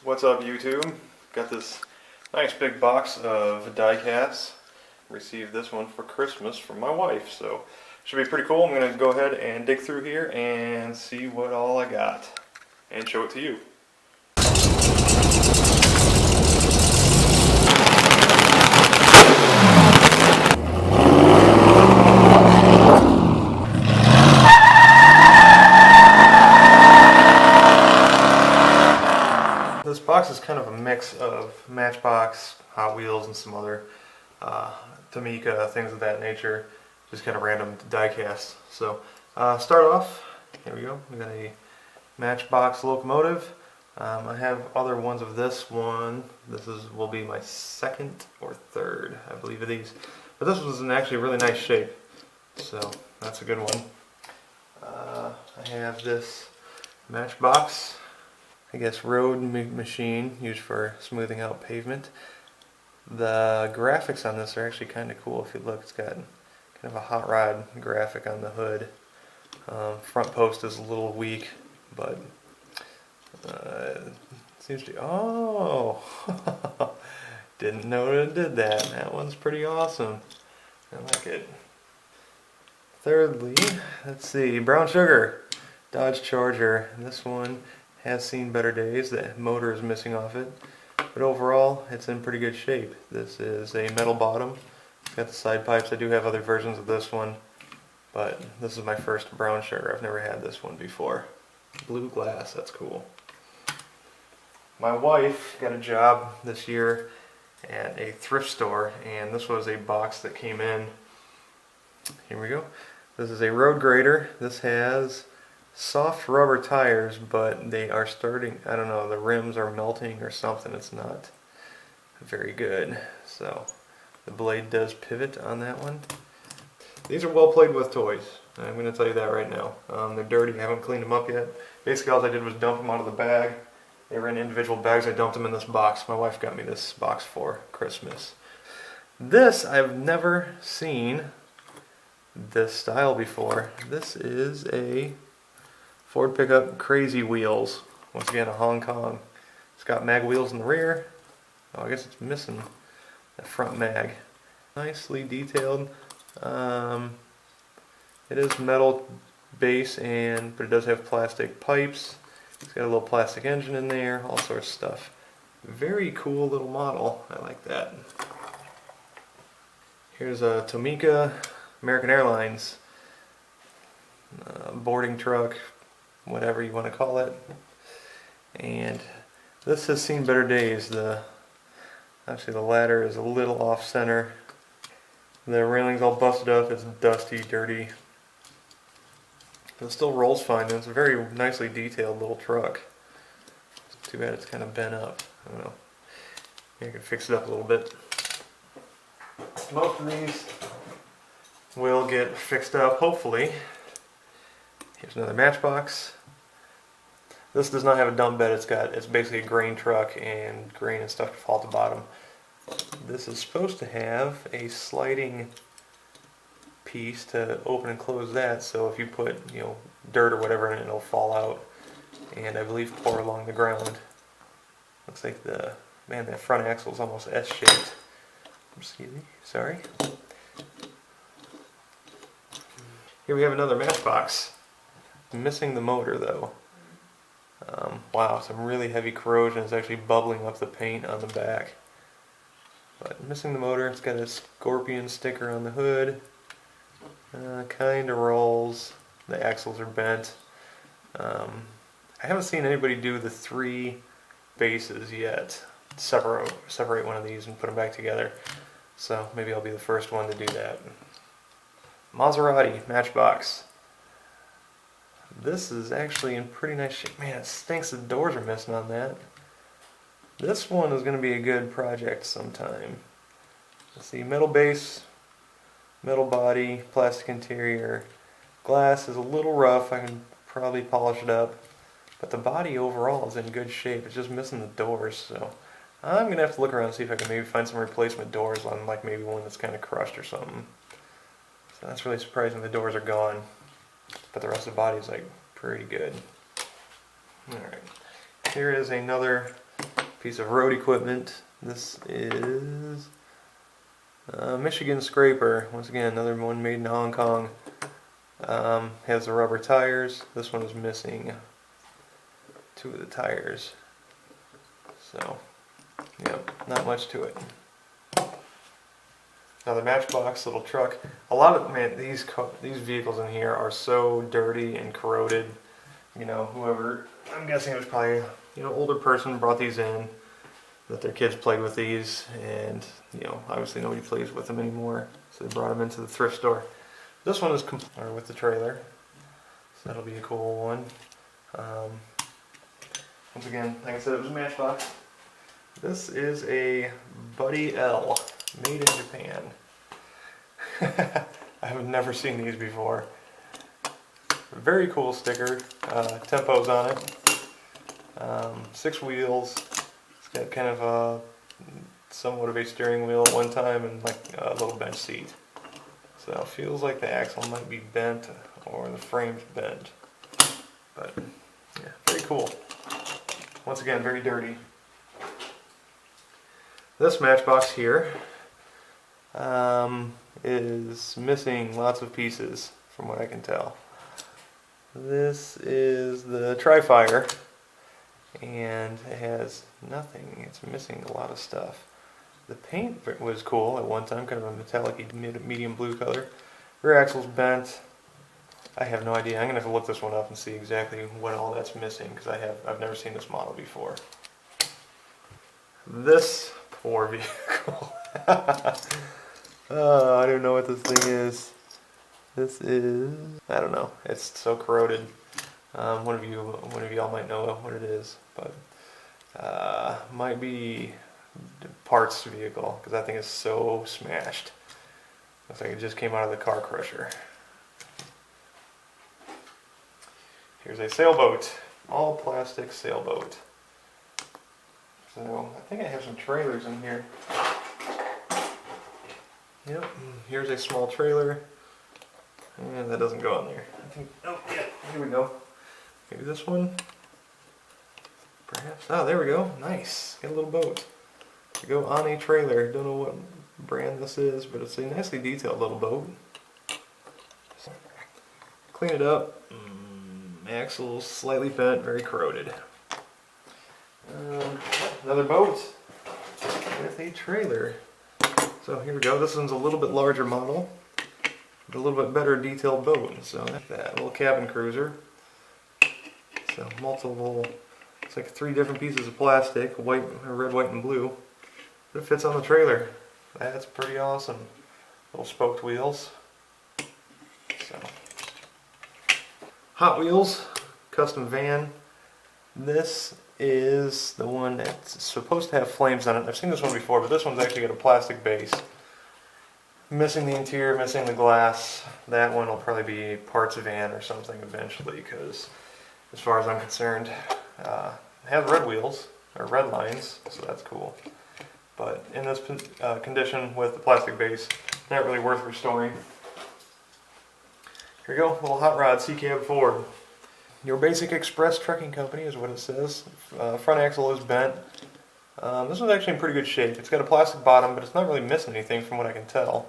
What's up, YouTube? Got this nice big box of die casts. Received this one for Christmas from my wife, so should be pretty cool. I'm going to go ahead and dig through here and see what all I got and show it to you. This box is kind of a mix of Matchbox, Hot Wheels, and some other Tonka, things of that nature. Just kind of random die casts. So start off, here we go. We got a Matchbox locomotive. I have other ones of this one. Will be my second or third, I believe, of these. But this was in actually really nice shape, so that's a good one. I have this Matchbox, I guess, road machine used for smoothing out pavement. The graphics on this are actually kind of cool. If you look, it's got kind of a hot rod graphic on the hood. Front post is a little weak, but it seems to. Oh, didn't know it did that. That one's pretty awesome. I like it. Thirdly, let's see, Brown Sugar Dodge Charger. This one has seen better days. The motor is missing off it, but overall it's in pretty good shape. This is a metal bottom. It's got the side pipes. I do have other versions of this one, but this is my first Brown Sugar. I've never had this one before. Blue glass, that's cool. My wife got a job this year at a thrift store, and this was a box that came in. Here we go. This is a road grader. This has soft rubber tires, but they are starting, I don't know, the rims are melting or something. It's not very good. So the blade does pivot on that one. These are well played with toys. I'm going to tell you that right now. They're dirty. I haven't cleaned them up yet. Basically all I did was dump them out of the bag. They were in individual bags. I dumped them in this box. My wife got me this box for Christmas. This, I've never seen this style before. This is a Ford pickup Crazy Wheels. Once again, a Hong Kong. It's got mag wheels in the rear. Oh, I guess it's missing the front mag. Nicely detailed. It is metal base, but it does have plastic pipes. It's got a little plastic engine in there, all sorts of stuff. Very cool little model. I like that. Here's a Tonka American Airlines boarding truck, whatever you want to call it. And this has seen better days. Actually the ladder is a little off center. The railing's all busted up. It's dusty, dirty. But it still rolls fine. It's a very nicely detailed little truck. It's too bad it's kind of bent up. I don't know. Maybe I can fix it up a little bit. Most of these will get fixed up, hopefully. Here's another Matchbox. This does not have a dump bed. It's basically a grain truck, and grain and stuff to fall at the bottom. This is supposed to have a sliding piece to open and close that, so if you put, dirt or whatever in it, it'll fall out and I believe pour along the ground. Looks like that front axle is almost S-shaped. Excuse me, sorry. Here we have another Matchbox. Missing the motor though. Wow, some really heavy corrosion is actually bubbling up the paint on the back. But missing the motor. It's got a scorpion sticker on the hood. Kind of rolls. The axles are bent. I haven't seen anybody do the 3 bases yet. Separate one of these and put them back together. So maybe I'll be the first one to do that. Maserati Matchbox. This is actually in pretty nice shape. Man, it stinks the doors are missing on that. This one is going to be a good project sometime. Let's see, metal base, metal body, plastic interior. Glass is a little rough. I can probably polish it up. But the body overall is in good shape. It's just missing the doors. So I'm going to have to look around and see if I can maybe find some replacement doors on like maybe one that's kind of crushed or something. So that's really surprising the doors are gone. But the rest of the body is like pretty good. Alright. Here is another piece of road equipment. This is a Michigan scraper. Once again, another one made in Hong Kong. Has the rubber tires. This one is missing 2 of the tires. So, yep, not much to it. Now the Matchbox little truck. A lot of these vehicles in here are so dirty and corroded. You know, whoever, I'm guessing it was probably older person brought these in, that their kids played with these, and obviously nobody plays with them anymore, so they brought them into the thrift store. This one is with the trailer, so that'll be a cool one. Once again, like I said, it was a Matchbox. This is a Buddy L, made in Japan. I have never seen these before. Very cool sticker. Tempos on it. 6 wheels. It's got kind of somewhat of a steering wheel at one time and like a little bench seat. So it feels like the axle might be bent or the frame's bent. But yeah, very cool. Once again, very dirty. This Matchbox here is missing lots of pieces from what I can tell. This is the Tri-Fire, and it has nothing. It's missing a lot of stuff. The paint was cool at one time, kind of a metallic medium blue color. Rear axle's bent. I have no idea. I'm gonna have to look this one up and see exactly what all that's missing, because I've never seen this model before. This poor vehicle. Oh, I don't know what this thing is. This is, I don't know. It's so corroded. One of y'all might know what it is, but might be parts vehicle, because that thing is so smashed. Looks like it just came out of the car crusher. Here's a sailboat, all plastic sailboat. So I think I have some trailers in here. Yep, here's a small trailer. And that doesn't go on there. I think, oh yeah, here we go. Maybe this one? Perhaps. Oh, there we go. Nice. Got a little boat to go on a trailer. Don't know what brand this is, but it's a nicely detailed little boat. So, clean it up. Axle slightly bent, very corroded. Another boat with a trailer. So here we go. This one's a little bit larger model, but a little bit better detailed boat. So like that little cabin cruiser. So multiple. It's like 3 different pieces of plastic, white, red, white, and blue. But it fits on the trailer. That's pretty awesome. Little spoked wheels. So. Hot Wheels, custom van. This is the one that's supposed to have flames on it. I've seen this one before, but this one's actually got a plastic base. Missing the interior, missing the glass. That one will probably be a parts van or something eventually, because as far as I'm concerned, it has red wheels, or red lines, so that's cool. But in this condition with the plastic base, not really worth restoring. Here we go, little hot rod C-cab Ford. Your basic express trucking company is what it says. Front axle is bent. This one's actually in pretty good shape. It's got a plastic bottom, but it's not really missing anything from what I can tell.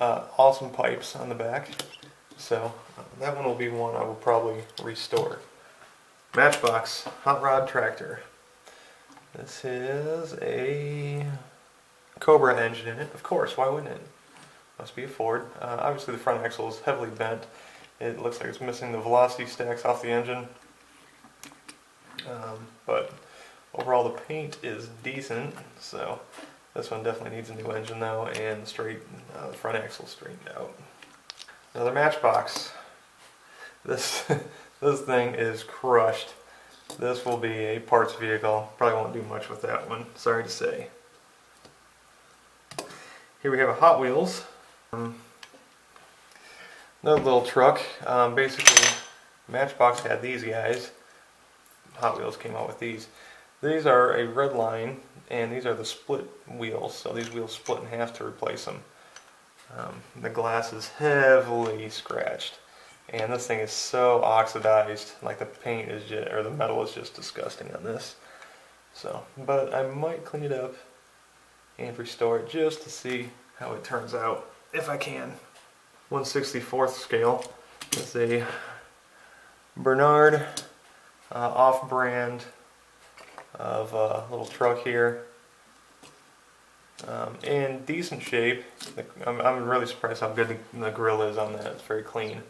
Awesome pipes on the back. So that one will be one I will probably restore. Matchbox hot rod tractor. This is a Cobra engine in it. Of course, why wouldn't it? Must be a Ford. Obviously the front axle is heavily bent. It looks like it's missing the velocity stacks off the engine. But overall the paint is decent, so this one definitely needs a new engine though, and the front axle straightened out. Another Matchbox. This thing is crushed. This will be a parts vehicle. Probably won't do much with that one, sorry to say. Here we have a Hot Wheels. Another little truck. Basically, Matchbox had these guys. Hot Wheels came out with these. These are a red line, and these are the split wheels. So these wheels split in half to replace them. The glass is heavily scratched, and this thing is so oxidized. Like the paint is just, or the metal is just disgusting on this. So, but I might clean it up and restore it just to see how it turns out, if I can. 1/64 scale is a Bernard off-brand of a little truck here. In decent shape. I'm really surprised how good the grill is on that. It's very clean.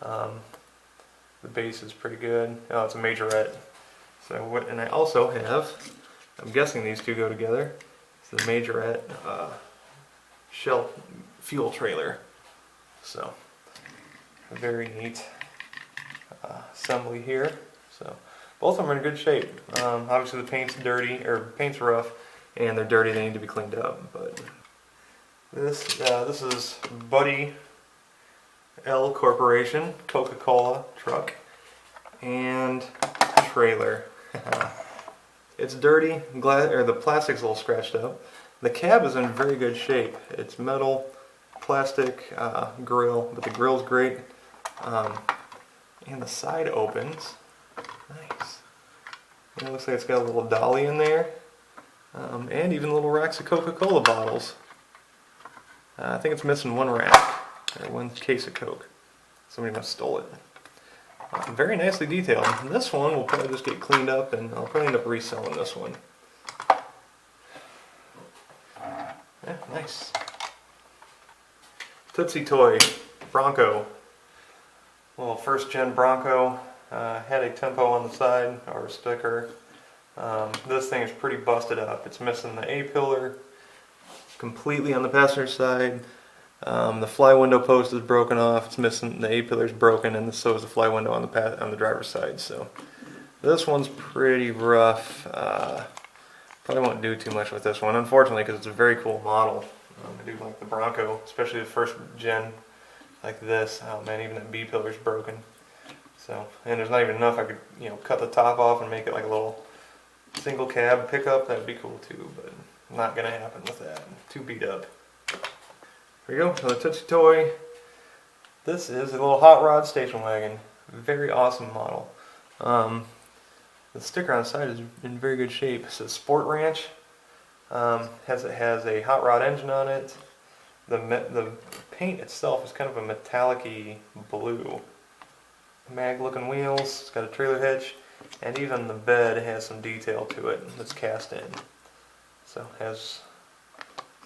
The base is pretty good. Oh, it's a majorette. So what? And I also have, I'm guessing these two go together. It's the majorette Shell fuel trailer. So very neat assembly here. So both of them are in good shape. Obviously the paint's dirty, or paint's rough, and they're dirty. They need to be cleaned up. But this is Buddy L Corporation Coca-Cola truck and trailer. It's dirty. The plastic's a little scratched up. The cab is in very good shape. It's metal, plastic grill, but the grill's great. And the side opens. Nice. And it looks like it's got a little dolly in there. And even little racks of Coca-Cola bottles. I think it's missing one rack, or one case of Coke. Somebody must have stole it. Very nicely detailed. This one will probably just get cleaned up, and I'll probably end up reselling this one. Yeah, nice. Tootsie Toy Bronco. Little first gen Bronco. Had a tempo on the side, or a sticker. This thing is pretty busted up. It's missing the A-pillar completely on the passenger side. The fly window post is broken off. It's missing, the A-pillar is broken, and so is the fly window on the driver's side. So this one's pretty rough. Probably won't do too much with this one, unfortunately, because it's a very cool model. I do like the Bronco, especially the first gen like this. Oh man, even that B-pillar's broken. So, and there's not even enough. I could, cut the top off and make it like a little single cab pickup. That'd be cool too, but not gonna happen with that. Too beat up. Here we go, another Tootsie Toy. This is a little hot rod station wagon. Very awesome model. The sticker on the side is in very good shape. It says Sport Ranch. It has a hot rod engine on it. The paint itself is kind of a metallic-y blue. Mag looking wheels. It's got a trailer hitch, and even the bed has some detail to it that's cast in. So has,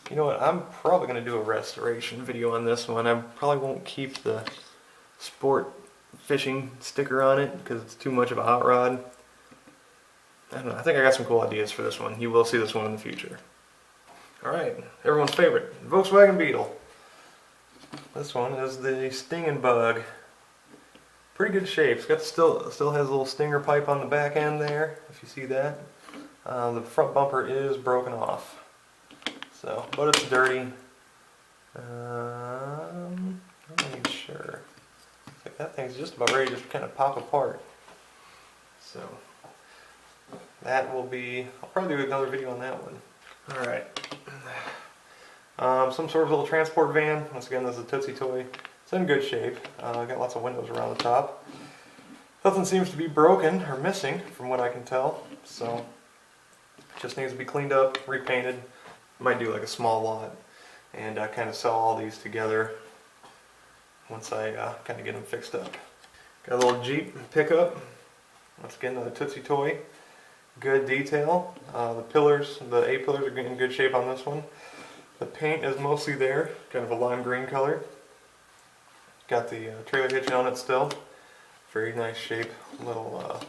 you know what, I'm probably going to do a restoration video on this one. I probably won't keep the sport fishing sticker on it because it's too much of a hot rod. I don't know, I think I got some cool ideas for this one. You will see this one in the future. Alright, everyone's favorite, Volkswagen Beetle. This one is the Stinging Bug. Pretty good shape. It's got still has a little stinger pipe on the back end there, if you see that. The front bumper is broken off. So, but it's dirty. I'm not even sure. It's like that thing's just about ready to just kind of pop apart. So that will be, I'll probably do another video on that one. Alright. Some sort of little transport van. Once again, this is a Tootsie Toy. It's in good shape. Got lots of windows around the top. Nothing seems to be broken or missing from what I can tell. So just needs to be cleaned up, repainted. Might do like a small lot and kind of sell all these together once I kind of get them fixed up. Got a little Jeep pickup. Once again, another Tootsie Toy. Good detail. The pillars, the A-pillars are in good shape on this one. The paint is mostly there, kind of a lime green color. Got the trailer hitch on it still. Very nice shape, little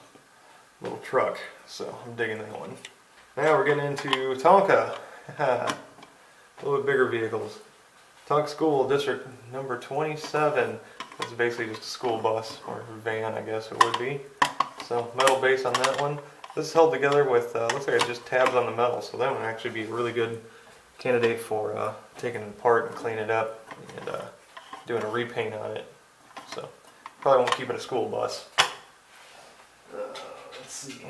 truck. So I'm digging that one. Now we're getting into Tonka. A little bit bigger vehicles. Tonka School District number 27. It's basically just a school bus or van, I guess it would be. So metal base on that one. This is held together with, looks like it's just tabs on the metal, so that would actually be a really good candidate for taking it apart and cleaning it up and doing a repaint on it. So probably won't keep it a school bus. Let's see.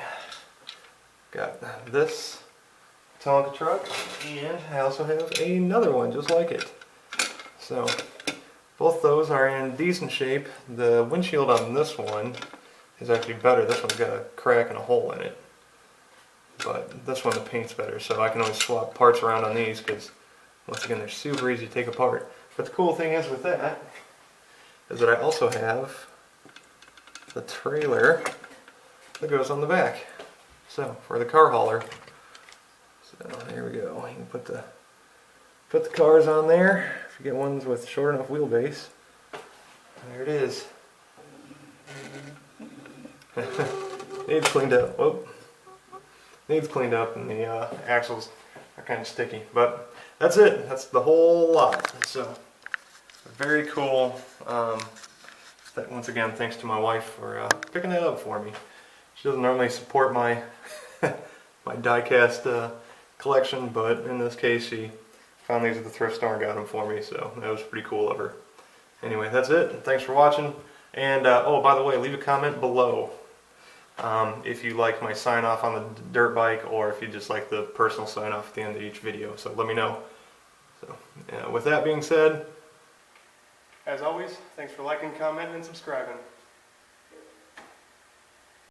Got this Tonka truck, and I also have another one just like it. So both those are in decent shape. The windshield on this one is actually better. This one's got a crack and a hole in it. but this one the paint's better, so I can always swap parts around on these because once again they're super easy to take apart. But the cool thing is with that is that I also have the trailer that goes on the back. So for the car hauler. So there we go. You can put the cars on there if you get ones with short enough wheelbase. There it is. Needs cleaned up. Whoop. Needs cleaned up, and the axles are kind of sticky. But that's it. That's the whole lot. So very cool. Once again, thanks to my wife for picking that up for me. She doesn't normally support my my die-cast collection, but in this case, she found these at the thrift store and got them for me. So that was pretty cool of her. Anyway, that's it. Thanks for watching. And oh, by the way, leave a comment below if you like my sign off on the dirt bike, or if you just like the personal sign off at the end of each video. So let me know. So with that being said, as always, thanks for liking, commenting, and subscribing.